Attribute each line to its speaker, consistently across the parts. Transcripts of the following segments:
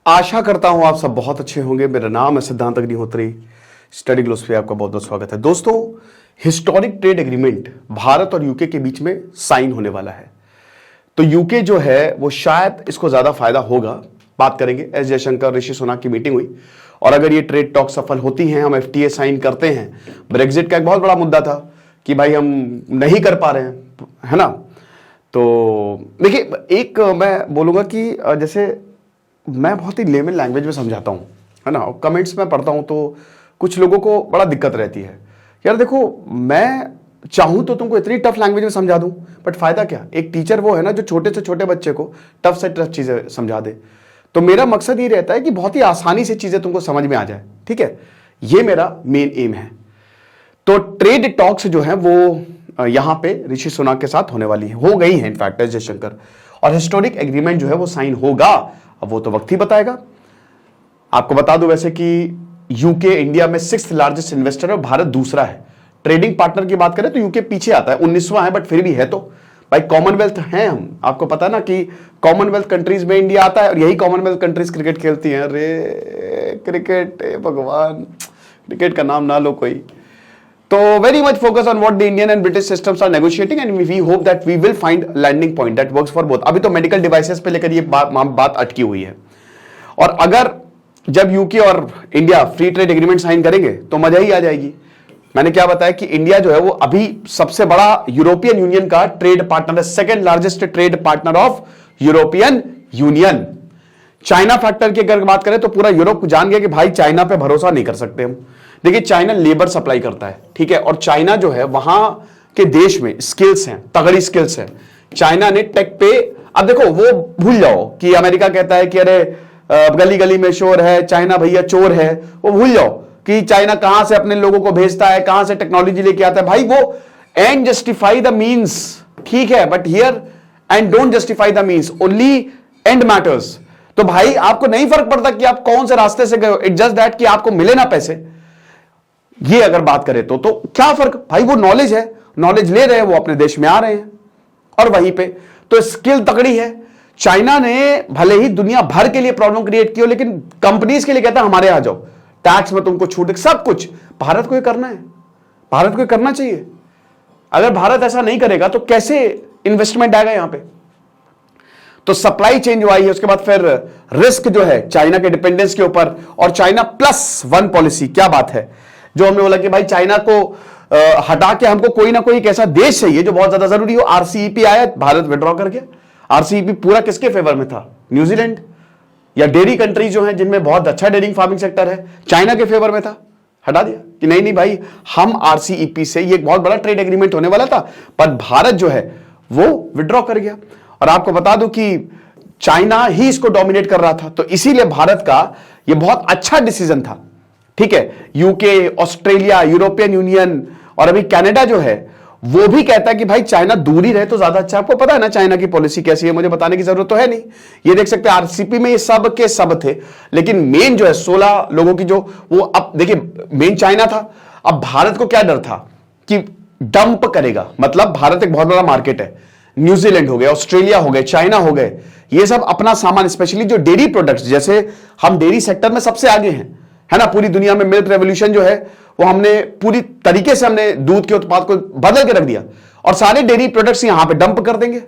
Speaker 1: आशा करता हूं आप सब बहुत अच्छे होंगे। मेरा नाम है सिद्धांत अग्निहोत्री। स्टडी ग्लोस पे आपका बहुत बहुत स्वागत है। दोस्तों, हिस्टोरिक ट्रेड एग्रीमेंट भारत और यूके के बीच में साइन होने वाला है। तो यूके जो है वो शायद इसको ज्यादा फायदा होगा। बात करेंगे। एस जयशंकर ऋषि सुनाक की मीटिंग हुई और अगर ये ट्रेड टॉक सफल होती हैं, हम एफटीए साइन करते हैं। ब्रेग्जिट का एक बहुत बड़ा मुद्दा था कि भाई हम नहीं कर पा रहे हैं, है ना। तो देखिए, एक मैं बोलूंगा कि जैसे मैं बहुत ही लेमन लैंग्वेज में समझाता हूँ, है ना। और कमेंट्स में पढ़ता हूँ तो कुछ लोगों को बड़ा दिक्कत रहती है। यार देखो, मैं चाहूँ तो तुमको इतनी टफ लैंग्वेज में समझा दूँ, बट फायदा क्या। एक टीचर वो है ना जो छोटे से छोटे बच्चे को टफ से टफ चीज़ें समझा दे। तो मेरा मकसद ये रहता है कि बहुत ही आसानी से चीज़ें तुमको समझ में आ जाए, ठीक है। ये मेरा मेन एम है। तो ट्रेड टॉक्स जो है वो यहाँ पे ऋषि सुनाक के साथ होने वाली है, हो गई है इनफैक्ट एस जयशंकर। और हिस्टोरिक एग्रीमेंट जो है वो साइन होगा, अब वो तो वक्त ही बताएगा। आपको बता दूं वैसे कि यूके इंडिया में 6th लार्जेस्ट इन्वेस्टर है, भारत दूसरा है। ट्रेडिंग पार्टनर की बात करें तो यूके पीछे आता है, 19वां है, बट फिर भी है। तो भाई कॉमनवेल्थ है हम, आपको पता ना कि कॉमनवेल्थ कंट्रीज में इंडिया आता है और यही कॉमनवेल्थ कंट्रीज क्रिकेट खेलती हैं। अरे क्रिकेट, भगवान, क्रिकेट का नाम ना लो कोई। तो very much focus on what the Indian and British systems are negotiating and we hope that we will find landing point that works for both. अभी तो मेडिकल डिवाइसेस पे लेकर ये बात अटकी हुई है। और अगर जब यूके और India free trade agreement sign करेंगे तो मजा ही आ जाएगी। मैंने क्या बताया कि इंडिया जो है वो अभी सबसे बड़ा यूरोपियन यूनियन का ट्रेड पार्टनर है, second largest trade partner of European union. China factor की अगर बात करें तो पूरा यूरोप जान गया कि भाई चाइना पे भरोसा नहीं कर सकते हम। देखिए, चाइना लेबर सप्लाई करता है, ठीक है, और चाइना जो है वहां के देश में स्किल्स हैं, तगड़ी स्किल्स हैं। चाइना ने टेक पे, अब देखो वो भूल जाओ कि अमेरिका कहता है कि अरे गली गली में शोर है, चाइना भैया चोर है। वो भूल जाओ कि चाइना कहां से अपने लोगों को भेजता है, कहां से टेक्नोलॉजी लेके आता है। भाई वो एंड जस्टिफाई द मीन्स, ठीक है, but here and don't justify the means, only and matters. तो भाई आपको नहीं फर्क पड़ता कि आप कौन से रास्ते से गए, इट जस्ट दैट कि आपको मिले ना पैसे। ये अगर बात करें तो क्या फर्क भाई, वो नॉलेज है, नॉलेज ले रहे हैं, वो अपने देश में आ रहे हैं और वहीं पे तो स्किल तगड़ी है। चाइना ने भले ही दुनिया भर के लिए प्रॉब्लम क्रिएट की हो, लेकिन कंपनीज के लिए कहता है हमारे यहां जाओ, टैक्स में तुमको छूट, सब कुछ। भारत को ये करना है, भारत को ये करना चाहिए। अगर भारत ऐसा नहीं करेगा तो कैसे इन्वेस्टमेंट आएगा यहां पे। तो सप्लाई चेन जो आई है, उसके बाद फिर रिस्क जो है चाइना के डिपेंडेंस के ऊपर, और चाइना +1 पॉलिसी, क्या बात है। जो हमने बोला कि भाई चाइना को हटा के हमको कोई ना कोई एक ऐसा देश चाहिए जो बहुत ज्यादा जरूरी हो। आरसीईपी आया, भारत विड्रॉ कर गया। आरसीईपी पूरा किसके फेवर में था? न्यूजीलैंड या डेयरी कंट्रीज जो हैं जिनमें बहुत अच्छा डेयरिंग फार्मिंग सेक्टर है, चाइना के फेवर में था, हटा दिया कि नहीं नहीं भाई, हम आरसीईपी से, ये एक बहुत बड़ा ट्रेड एग्रीमेंट होने वाला था, पर भारत जो है वो विड्रॉ कर गया। और आपको बता दूं कि चाइना ही इसको डोमिनेट कर रहा था, तो इसीलिए भारत का ये बहुत अच्छा डिसीजन था, ठीक है। यूके, ऑस्ट्रेलिया, यूरोपियन यूनियन और अभी कनाडा जो है वो भी कहता है कि भाई चाइना दूर ही रहे तो ज्यादा अच्छा। आपको पता है ना चाइना की पॉलिसी कैसी है, मुझे बताने की जरूरत तो है नहीं। ये देख सकते हैं आरसीपी में ये सब के सब थे, लेकिन मेन जो है 16 लोगों की जो वो, अब देखिए मेन चाइना था। अब भारत को क्या डर था कि डंप करेगा, मतलब भारत एक बहुत बड़ा मार्केट है। न्यूजीलैंड हो गए, ऑस्ट्रेलिया हो गए, चाइना हो गए, ये सब अपना सामान, स्पेशली जो डेयरी प्रोडक्ट्स, जैसे हम डेयरी सेक्टर में सबसे आगे हैं, है ना। पूरी दुनिया में मिल्क रेवोल्यूशन जो है वो हमने पूरी तरीके से हमने दूध के उत्पाद को बदल के रख दिया और सारे डेयरी प्रोडक्ट्स यहां पे डंप कर देंगे,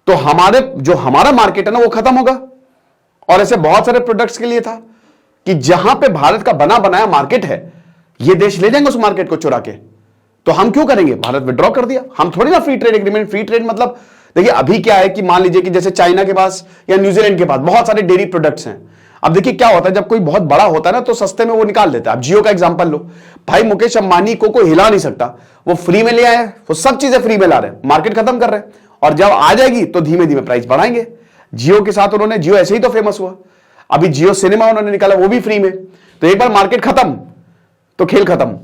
Speaker 1: तो हमारा मार्केट है ना वो खत्म होगा। और ऐसे बहुत सारे प्रोडक्ट्स के लिए था कि जहां पे भारत का बना बनाया मार्केट है, ये देश ले जाएंगे उस मार्केट को चुरा के। तो हम क्यों करेंगे? भारत विड्रॉ कर दिया। हम थोड़ी ना free trade agreement, free trade मतलब देखिए अभी क्या है कि मान लीजिए कि जैसे चाइना के पास या न्यूजीलैंड के पास बहुत सारे डेयरी प्रोडक्ट्स हैं। अब देखिए क्या होता है, जब कोई बहुत बड़ा होता है ना तो सस्ते में वो निकाल देता है। अब जियो का एग्जांपल लो, भाई मुकेश अंबानी को कोई हिला नहीं सकता, वो फ्री में ले आए, वो सब चीजें फ्री में ला रहे हैं, मार्केट खत्म कर रहे हैं, और जब आ जाएगी तो धीमे धीमे प्राइस बढ़ाएंगे। जियो के साथ उन्होंने, जियो ऐसे ही तो फेमस हुआ, अभी जियो सिनेमा उन्होंने निकाला, वो भी फ्री में। तो एक बार मार्केट खत्म तो खेल खत्म।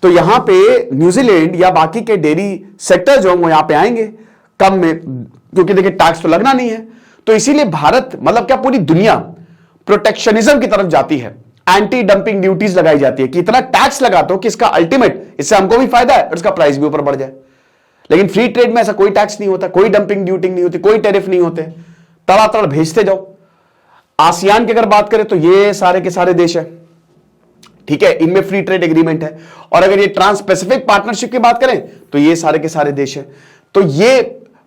Speaker 1: तो यहां पे न्यूजीलैंड या बाकी के डेयरी सेक्टर जो वो यहां पे आएंगे कम में, क्योंकि देखिए टैक्स तो लगना नहीं है। तो इसीलिए भारत, मतलब क्या पूरी दुनिया प्रोटेक्शनिज्म की तरफ जाती है, एंटी डंपिंग ड्यूटीज लगाई जाती है कि इतना टैक्स लगाते हो कि इसका अल्टीमेट, इससे हमको भी फायदा है और इसका प्राइस भी ऊपर बढ़ जाए। लेकिन फ्री ट्रेड में ऐसा कोई टैक्स नहीं होता, कोई डंपिंग ड्यूटी नहीं होती, कोई टैरिफ नहीं होते, तड़ातड़ भेजते जाओ। आसियान की अगर बात करें तो ये सारे के सारे देश है, ठीक है, इनमें फ्री ट्रेड एग्रीमेंट है। और अगर ये ट्रांस पैसिफिक पार्टनरशिप की बात करें तो ये सारे के सारे देश है। तो ये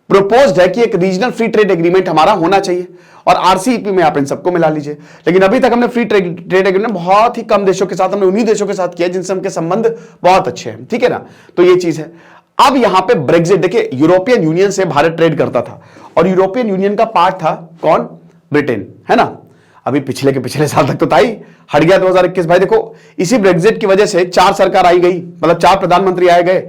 Speaker 1: प्रोपोज्ड है कि एक रीजनल फ्री ट्रेड एग्रीमेंट हमारा होना चाहिए, और आरसीईपी में आप इन सबको मिला लीजिए। लेकिन अभी तक हमने फ्री ट्रेड एग्रीमेंट बहुत ही कम देशों के साथ, हमने उन्हीं देशों के साथ किया जिनसे हमके संबंध बहुत अच्छे हैं, ठीक है ना। तो ये चीज है। अब यहां पे ब्रेग्जिट, देखिए यूरोपियन यूनियन से भारत ट्रेड करता था, और यूरोपियन यूनियन का पार्ट था कौन? ब्रिटेन, है ना। अभी पिछले के पिछले साल तक तो था ही, हट गया 2021। भाई देखो, इसी ब्रेग्जिट की वजह से 4 सरकार आई गई, मतलब 4 प्रधानमंत्री आए गए,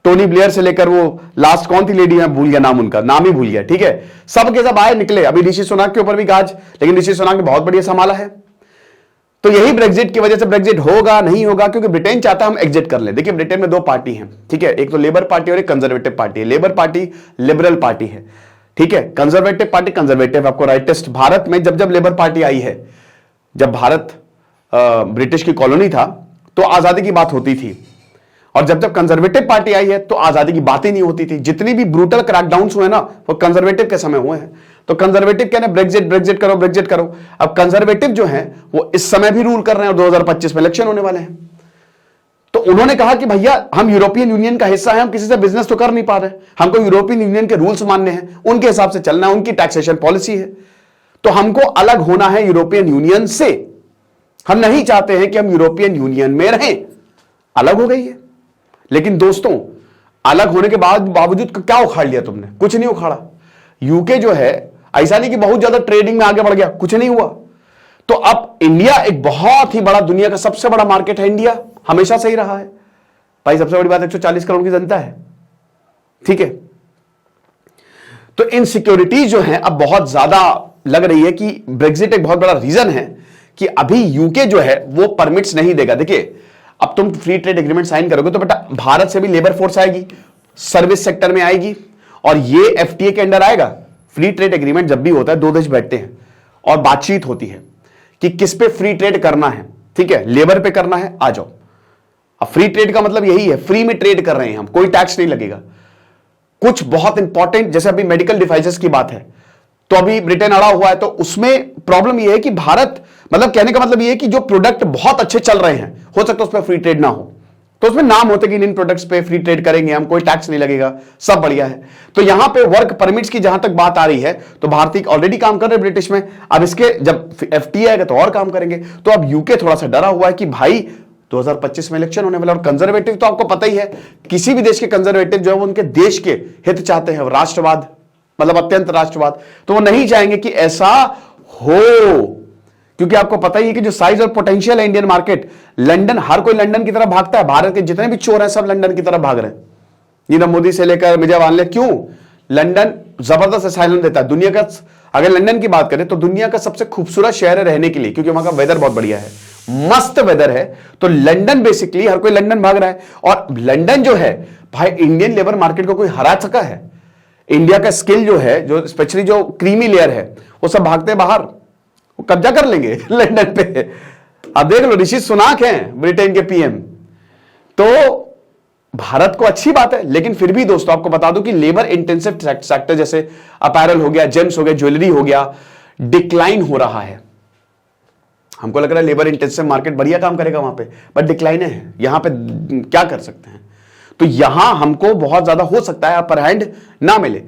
Speaker 1: टोनी ब्लेयर से लेकर वो लास्ट कौन थी लेडी, मैं भूल गया नाम, उनका नाम ही भूल गया, ठीक है। सब के सब आए निकले। अभी ऋषि सुनाक के ऊपर भी गाज, लेकिन ऋषि सुनाक ने बहुत बढ़िया संभाला है। तो यही ब्रेग्जिट की वजह से, ब्रेग्जिट होगा नहीं होगा, क्योंकि ब्रिटेन चाहता है हम एग्जिट कर ले। देखिए ब्रिटेन में 2 पार्टी हैं, ठीक है, एक तो लेबर पार्टी और एक कंजर्वेटिव पार्टी है। लेबर पार्टी लिबरल पार्टी है, ठीक है। कंजर्वेटिव पार्टी कंजर्वेटिव, आपको राइटेस्ट। भारत में जब जब लेबर पार्टी आई है, जब भारत ब्रिटिश की कॉलोनी था, तो आजादी की बात होती थी, और जब जब कंजर्वेटिव पार्टी आई है तो आजादी की बात ही नहीं होती थी। जितनी भी ब्रूटल क्रैकडाउन्स हुए ना, वो कंजर्वेटिव के समय हुए हैं। तो कंजर्वेटिव कहने ब्रेग्जिट ब्रेग्जिट करो, ब्रेग्जिट करो। अब कंजर्वेटिव जो है वो इस समय भी रूल कर रहे हैं, और 2025 में इलेक्शन होने वाले हैं। तो उन्होंने कहा कि भैया हम यूरोपियन यूनियन का हिस्सा है, हम किसी से बिजनेस तो कर नहीं पा रहे, हमको यूरोपियन यूनियन के रूल्स मानने हैं, उनके हिसाब से चलना है, उनकी टैक्सेशन पॉलिसी है। तो हमको अलग होना है यूरोपियन यूनियन से। हम नहीं चाहते हैं कि हम यूरोपियन यूनियन में रहें। अलग हो गई है। लेकिन दोस्तों, अलग होने के बावजूद क्या उखाड़ लिया तुमने? कुछ नहीं उखाड़ा। यूके जो है, ऐसा नहीं कि बहुत ज्यादा ट्रेडिंग में आगे बढ़ गया, कुछ नहीं हुआ। तो अब इंडिया एक बहुत ही बड़ा, दुनिया का सबसे बड़ा मार्केट है इंडिया, हमेशा सही रहा है भाई। सबसे बड़ी बात 140 करोड़ की जनता है, ठीक है। तो इनसिक्योरिटीज जो है अब बहुत ज्यादा लग रही है कि ब्रेग्जिट एक बहुत बड़ा रीजन है कि अभी यूके जो है वो परमिट्स नहीं देगा। देखिए, अब तुम फ्री ट्रेड एग्रीमेंट साइन करोगे तो बेटा भारत से भी लेबर फोर्स आएगी, सर्विस सेक्टर में आएगी, और ये एफटीए के अंडर आएगा। फ्री ट्रेड एग्रीमेंट जब भी होता है 2 देश बैठते हैं और बातचीत होती है कि किस पे फ्री ट्रेड करना है, ठीक है। लेबर पे करना है, आ जाओ। अब फ्री ट्रेड का मतलब यही है, फ्री में ट्रेड कर रहे हैं हम, कोई टैक्स नहीं लगेगा। कुछ बहुत इंपॉर्टेंट, जैसे अभी मेडिकल डिवाइसेस की बात है, तो अभी ब्रिटेन अड़ा हुआ है, तो उसमें प्रॉब्लम यह है कि भारत, मतलब कहने का मतलब यह है कि जो प्रोडक्ट बहुत अच्छे चल रहे हैं, हो सकता है उस पर फ्री ट्रेड ना हो, तो उसमें नाम होते कि इन प्रोडक्ट्स पे फ्री ट्रेड करेंगे हम, कोई टैक्स नहीं लगेगा, सब बढ़िया है। तो यहां पे वर्क परमिट्स की जहां तक बात आ रही है, तो भारतीय ऑलरेडी काम कर रहे हैं ब्रिटिश में, अब इसके जब एफटीए आएगा तो और काम करेंगे। तो अब यूके थोड़ा सा डरा हुआ है कि भाई 2025 में इलेक्शन होने वाला, और कंजर्वेटिव तो आपको पता ही है, किसी भी देश के कंजर्वेटिव जो है वो उनके देश के हित चाहते हैं, राष्ट्रवाद, मतलब अत्यंत राष्ट्रवाद। तो वो नहीं चाहेंगे कि ऐसा हो, क्योंकि आपको पता ही है कि जो साइज और पोटेंशियल है इंडियन मार्केट, लंदन, हर कोई लंदन की तरफ भागता है। भारत के जितने भी चोर हैं सब लंदन की तरफ भाग रहे हैं, नीरव मोदी से लेकर विजय वाले। क्यों? लंदन जबरदस्त असाइलम देता है। दुनिया का, अगर लंदन की बात करें तो दुनिया का सबसे खूबसूरत शहर है रहने के लिए, क्योंकि वहां का वेदर बहुत बढ़िया है, मस्त वेदर है। तो लंदन बेसिकली हर कोई लंदन भाग रहा है, और लंदन जो है भाई इंडियन लेबर मार्केट को कोई हरा सका है? इंडिया का स्किल जो है, जो स्पेशली जो क्रीमी लेयर है, वो सब भागते बाहर, वो कब्जा कर लेंगे लंदन पे। अब देख लो, ऋषि सुनाक हैं ब्रिटेन के पीएम। तो भारत को अच्छी बात है, लेकिन फिर भी दोस्तों आपको बता दूं कि लेबर इंटेंसिव सेक्टर जैसे अपैरल हो गया, जेम्स हो गया, ज्वेलरी हो गया, डिक्लाइन हो रहा है। हमको लग रहा है लेबर इंटेंसिव मार्केट बढ़िया काम करेगा वहां पे, बट डिक्लाइन है। यहां पे क्या कर सकते हैं? तो यहां हमको बहुत ज्यादा हो सकता है अपर हैंड ना मिले।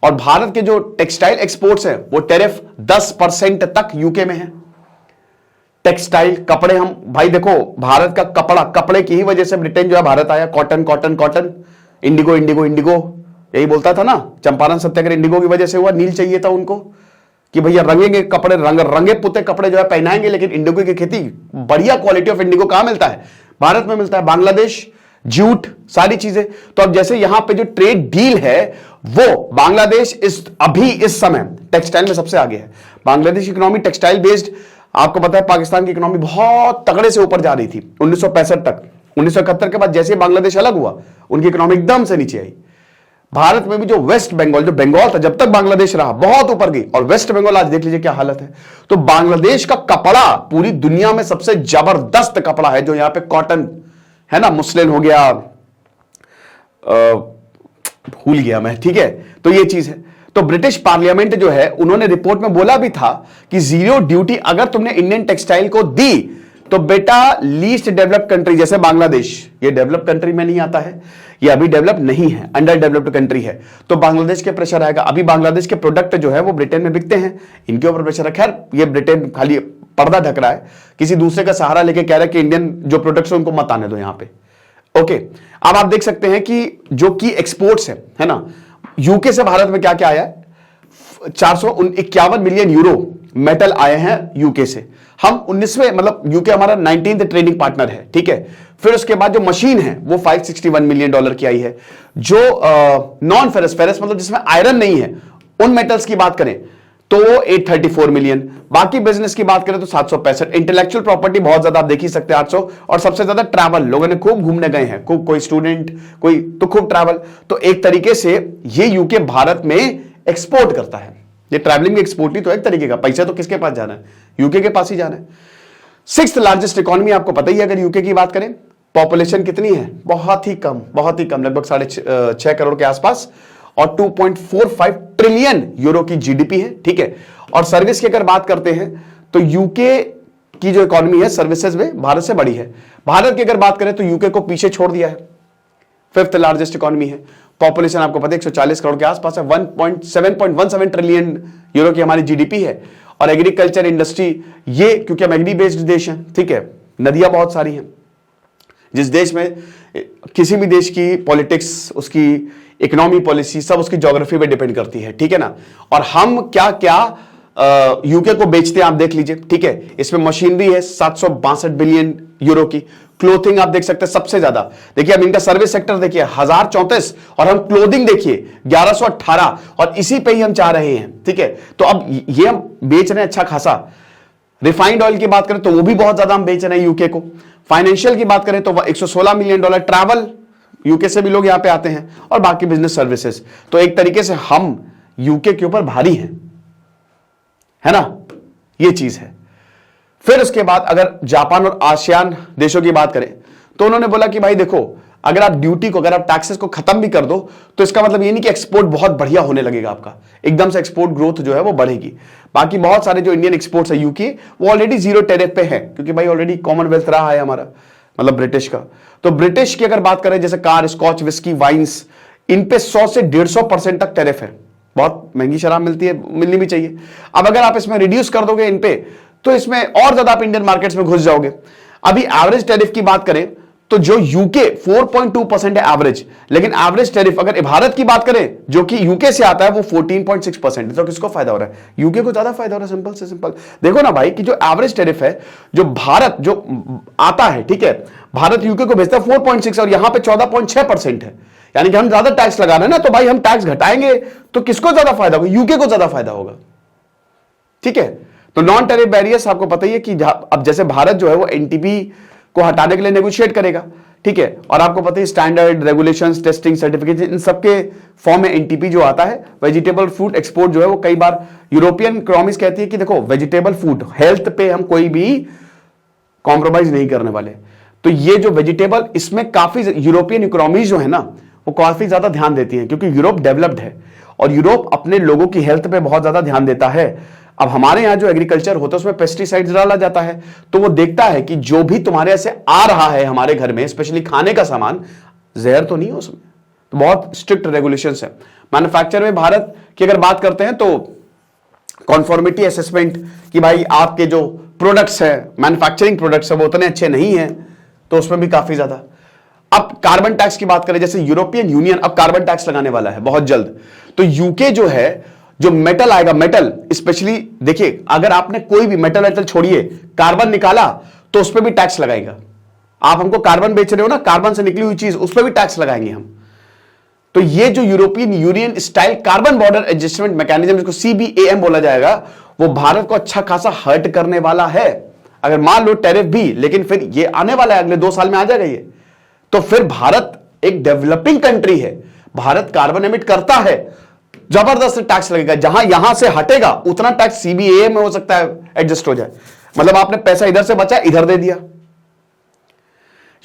Speaker 1: और भारत के जो टेक्सटाइल एक्सपोर्ट्स हैं वो टैरिफ 10% तक यूके में है। टेक्सटाइल, कपड़े, हम भाई देखो भारत का कपड़ा, कपड़े की ही वजह से ब्रिटेन जो है भारत आया। Cotton cotton cotton, Indigo Indigo Indigo, यही बोलता था ना, चंपारण सत्याग्रह इंडिगो की वजह से हुआ। नील चाहिए था उनको कि भैया रंगेंगे कपड़े, रंगे पुते कपड़े जो है पहनाएंगे, लेकिन इंडिगो की खेती, बढ़िया क्वालिटी ऑफ इंडिगो कहां मिलता है? भारत में मिलता है। बांग्लादेश, जूट, सारी चीजें। तो अब जैसे यहां पे जो ट्रेड डील है, वो बांग्लादेश अभी इस समय टेक्सटाइल में सबसे आगे है। बांग्लादेश की इकोनॉमी टेक्सटाइल बेस्ड, आपको पता है पाकिस्तान की इकोनॉमी बहुत तगड़े से ऊपर जा रही थी 1965 तक। 1971 के बाद जैसे बांग्लादेश अलग हुआ, उनकी इकोनॉमी एकदम से नीचे आई। भारत में भी जो वेस्ट बंगाल, जो बंगाल था, जब तक बांग्लादेश रहा बहुत ऊपर गई, और वेस्ट बंगाल आज देख लीजिए क्या हालत है। तो बांग्लादेश का कपड़ा पूरी दुनिया में सबसे जबरदस्त कपड़ा है, जो यहां पे कॉटन है ना, मुस्लिन हो गया, भूल गया मैं, ठीक है। तो ये चीज है। तो ब्रिटिश पार्लियामेंट जो है उन्होंने रिपोर्ट में बोला भी था कि जीरो ड्यूटी अगर तुमने इंडियन टेक्सटाइल को दी तो बेटा लीस्ट डेवलप्ड कंट्री जैसे बांग्लादेश, ये डेवलप्ड कंट्री में नहीं आता है, ये अभी डेवलप नहीं है, अंडर डेवलप्ड कंट्री है, तो बांग्लादेश के प्रेशर आएगा। अभी बांग्लादेश के प्रोडक्ट जो है वो ब्रिटेन में बिकते हैं, इनके ऊपर प्रेशर है। खैर ये ब्रिटेन खाली पर्दा ढक रहा है, किसी दूसरे का सहारा लेके कह रहा है कि इंडियन जो प्रोडक्ट्स है उनको मत आने दो यहां पे। ओके, अब आप देख सकते हैं कि जो की एक्सपोर्ट्स है ना, यूके से भारत में क्या क्या आया है, 451 मिलियन यूरो मेटल आए हैं यूके से। हम 19वें, मतलब यूके हमारा 19th ट्रेडिंग पार्टनर है, ठीक है। फिर उसके बाद जो मशीन है वो 561 मिलियन डॉलर की आई है। जो नॉन फेरस, फेरस मतलब जिसमें आयरन नहीं है, उन मेटल्स की बात करें तो 834 मिलियन। बाकी बिजनेस की बात करें तो 765। इंटेलेक्चुअल प्रॉपर्टी बहुत ज्यादा, आप देख ही सकते हैं 800। और सबसे ज्यादा ट्रैवल, लोगों ने खूब घूमने गए हैं, खूब, कोई स्टूडेंट, कोई तो खूब ट्रैवल। तो एक तरीके से ये यूके भारत में एक्सपोर्ट करता है, ये ट्रैवलिंग एक्सपोर्ट ही तो एक तरीके का। पैसा तो किसके पास जाना है, यूके के पास ही जाना है। 6th लार्जेस्ट इकोनॉमी आपको पता ही है। अगर यूके की बात करें, पॉपुलेशन कितनी है, बहुत ही कम, बहुत ही कम, लगभग 6.5 करोड़ के आसपास, और 2.45 ट्रिलियन यूरो की जीडीपी है, ठीक है। और सर्विस की अगर बात करते हैं तो यूके की जो इकोनॉमी है सर्विसेज में भारत से बड़ी है। भारत की अगर बात करें तो यूके को पीछे छोड़ दिया है, 5th लार्जेस्ट इकोनॉमी है। पॉपुलेशन आपको पता है 140 करोड़ के आसपास है, 7.17 ट्रिलियन यूरो की हमारी जीडीपी है। और एग्रीकल्चर इंडस्ट्री, ये क्योंकि हम एग्री बेस्ड देश हैं, ठीक है, नदियां बहुत सारी हैं। जिस देश में, किसी भी देश की पॉलिटिक्स, उसकी इकोनॉमी पॉलिसी, सब उसकी ज्योग्राफी पे डिपेंड करती है, ठीक है ना। और हम क्या क्या यूके को बेचते हैं आप देख लीजिए, ठीक है। इसमें मशीनरी है 762 बिलियन यूरो की। क्लोथिंग आप देख सकते हैं सबसे ज्यादा, देखिए अब इनका सर्विस सेक्टर देखिए 1034, और हम क्लोथिंग देखिए 1118, और इसी पे ही हम चाह रहे हैं, ठीक है। तो अब ये हम बेच रहे हैं अच्छा खासा। रिफाइंड ऑयल की बात करें तो वो भी बहुत ज्यादा हम बेच रहे हैं यूके को। फाइनेंशियल की बात करें तो 116 मिलियन डॉलर। ट्रैवल, यूके से भी लोग यहां पे आते हैं, और बाकी बिजनेस सर्विसेज। तो एक तरीके से हम यूके के ऊपर भारी हैं, है ना, ये चीज है। फिर उसके बाद अगर जापान और आसियान देशों की बात करें तो उन्होंने बोला कि भाई देखो, अगर आप ड्यूटी को, अगर आप टैक्सेस को खत्म भी कर दो तो इसका मतलब ये नहीं कि एक्सपोर्ट बहुत बढ़िया होने लगेगा आपका, एकदम से एक्सपोर्ट ग्रोथ जो है वो बढ़ेगी। बाकी बहुत सारे जो इंडियन एक्सपोर्ट्स है यूके, वो ऑलरेडी जीरो टैरिफ पे है, क्योंकि भाई ऑलरेडी कॉमनवेल्थ रहा है हमारा, मतलब ब्रिटिश का। तो ब्रिटिश की अगर बात करें, जैसे कार, स्कॉच, विस्की, वाइन्स, इन पे 100 से 150% तक टैरिफ है। बहुत महंगी शराब मिलती है, मिलनी भी चाहिए। अब अगर आप इसमें रिड्यूस कर दोगे इन पे, तो इसमें और ज्यादा आप इंडियन मार्केट्स में घुस जाओगे। अभी एवरेज टैरिफ की बात करें तो जो यूके 4.2% है एवरेज, लेकिन एवरेज टैरिफ अगर भारत की बात करें जो कि यूके से आता है वो 14.6% है। तो किसको फायदा हो रहा है, यूके को ज्यादा फायदा हो रहा है। सिंपल से सिंपल देखो ना भाई, कि जो एवरेज टैरिफ है, जो भारत जो आता है, ठीक है, भारत यूके को भेजता है 4.6 और यहां पे 14.6% है, यानी कि हम ज्यादा टैक्स लगा रहे हैं ना, तो भाई हम टैक्स घटाएंगे तो किसको ज्यादा फायदा होगा, यूके को ज्यादा फायदा होगा, ठीक है। तो नॉन टैरिफ बैरियर्स आपको पता ही है कि अब जैसे भारत जो है वो एनटीपी को हटाने के लिए नेगोशिएट करेगा, ठीक है। और आपको पता है स्टैंडर्ड, रेगुलेशंस, टेस्टिंग, सर्टिफिकेशन, इन सबके फॉर्म में एनटीपी जो आता है, वेजिटेबल फूड एक्सपोर्ट जो है वो कई बार यूरोपियन इकोनॉमीज कहती है कि देखो वेजिटेबल फूड, हेल्थ पे हम कोई भी कॉम्प्रोमाइज नहीं करने वाले। तो ये जो वेजिटेबल, इसमें काफी यूरोपियन इकोनॉमीज जो है ना वो काफी ज्यादा ध्यान देती है, क्योंकि यूरोप डेवलप्ड है और यूरोप अपने लोगों की हेल्थ पे बहुत ज्यादा ध्यान देता है। अब हमारे यहां जो एग्रीकल्चर होता है उसमें पेस्टिसाइड्स डाला जाता है, तो वो देखता है कि जो भी तुम्हारे ऐसे आ रहा है हमारे घर में, स्पेशली खाने का सामान, जहर तो नहीं है उसमें। तो बहुत स्ट्रिक्ट रेगुलेशंस है। मैन्युफैक्चर में भारत की अगर बात करते हैं तो कॉन्फॉर्मिटी असेसमेंट, कि भाई आपके जो प्रोडक्ट्स है, मैन्युफैक्चरिंग प्रोडक्ट्स है, वो उतने अच्छे नहीं है, तो उसमें भी काफी ज्यादा। अब कार्बन टैक्स की बात करें, जैसे यूरोपियन यूनियन अब कार्बन टैक्स लगाने वाला है बहुत जल्द, तो यूके जो है, जो मेटल आएगा, मेटल स्पेशली देखिए, अगर आपने कोई भी मेटल छोड़िए, कार्बन निकाला तो उस पर भी टैक्स लगाएगा। आप हमको कार्बन बेच रहे हो ना, कार्बन से निकली हुई चीज, उस पर भी टैक्स लगाएंगे हम। तो ये जो European union style carbon border adjustment mechanism, जिसको CBAM बोला जाएगा, वो भारत को अच्छा खासा हर्ट करने वाला है। अगर मान लो टैरिफ भी, लेकिन फिर ये आने वाला है, अगले 2 साल में आ जाएगा ये, तो फिर भारत एक डेवलपिंग कंट्री है, भारत कार्बन एमिट करता है, जबरदस्त टैक्स लगेगा। जहां यहां से हटेगा उतना टैक्स CBAM में हो सकता है एडजस्ट हो जाए, मतलब आपने पैसा इधर से बचा इधर दे दिया।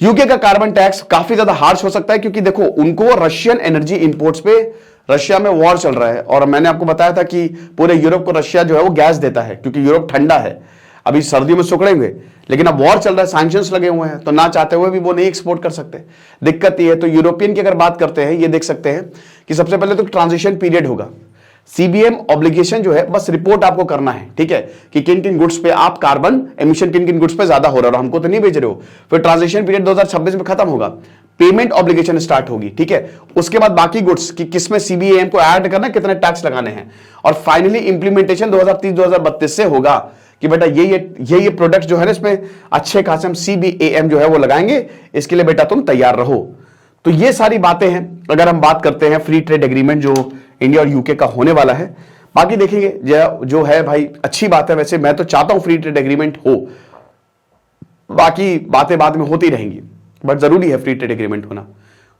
Speaker 1: यूके का कार्बन टैक्स काफी ज्यादा हार्श हो सकता है, क्योंकि देखो उनको रशियन एनर्जी इंपोर्ट्स पे रशिया में वॉर चल रहा है और मैंने आपको बताया था कि पूरे यूरोप को रशिया जो है वो गैस देता है क्योंकि यूरोप ठंडा है, अभी सर्दियों में सुखड़ेंगे, लेकिन अब वॉर चल रहा है, सैंक्शंस लगे हुए हैं, तो ना चाहते हुए भी वो नहीं एक्सपोर्ट कर सकते। दिक्कत ये है। तो यूरोपियन की अगर बात करते हैं, ये देख सकते हैं कि सबसे पहले तो ट्रांजिशन पीरियड होगा। सीबीएम ऑब्लिगेशन जो है बस रिपोर्ट आपको करना है, ठीक है, कि किन किन गुड्स पे आप कार्बन एमिशन किन किन गुड्स पे ज्यादा हो रहा है और हमको तो नहीं भेज रहे हो। फिर ट्रांजिशन पीरियड 2026 में खत्म होगा, पेमेंट ऑब्लिगेशन स्टार्ट होगी, ठीक है। उसके बाद बाकी गुड्स कि किसमें सीबीएम को ऐड करना है, कितने टैक्स लगाने हैं, और फाइनली इंप्लीमेंटेशन 2030-2032 से होगा कि बेटा ये प्रोडक्ट जो है ना इसमें अच्छे खासे हम सीबीएम जो है वो लगाएंगे, इसके लिए बेटा तुम तैयार रहो। तो ये सारी बातें हैं अगर हम बात करते हैं फ्री ट्रेड एग्रीमेंट जो इंडिया और यूके का होने वाला है। बाकी देखेंगे जो है भाई अच्छी बात है, वैसे मैं तो चाहता हूं फ्री ट्रेड एग्रीमेंट हो, बाकी बातें बाद में होती रहेंगी, बट जरूरी है फ्री ट्रेड एग्रीमेंट होना।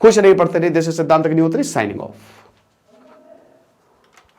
Speaker 1: खुश रहिए, पढ़ते रहिए। जैसे सिद्धांत अग्निहोत्री साइनिंग ऑफ।